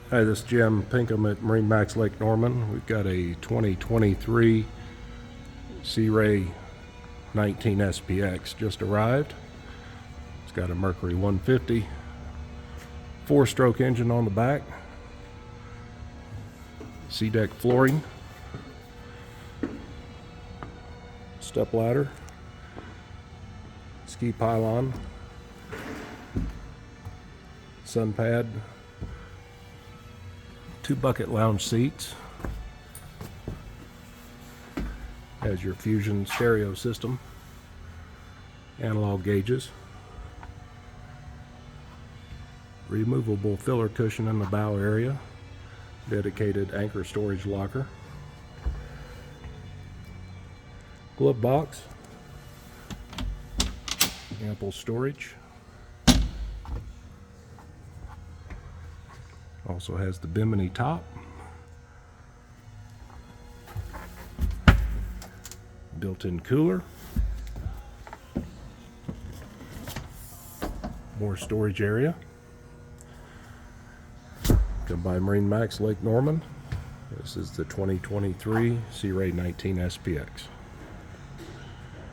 Hi, this is Jim Pinkham at MarineMax Lake Norman. We've got a 2023 Sea Ray 19 SPX just arrived. It's got a Mercury 150 4-stroke engine on the back, sea deck flooring, step ladder, ski pylon, sun pad, 2 bucket lounge seats, has your Fusion stereo system, analog gauges, removable filler cushion in the bow area, dedicated anchor storage locker, glove box, ample storage. Also has the bimini top, built-in cooler, more storage area. Come by MarineMax Lake Norman. This is the 2023 Sea Ray 19 SPX.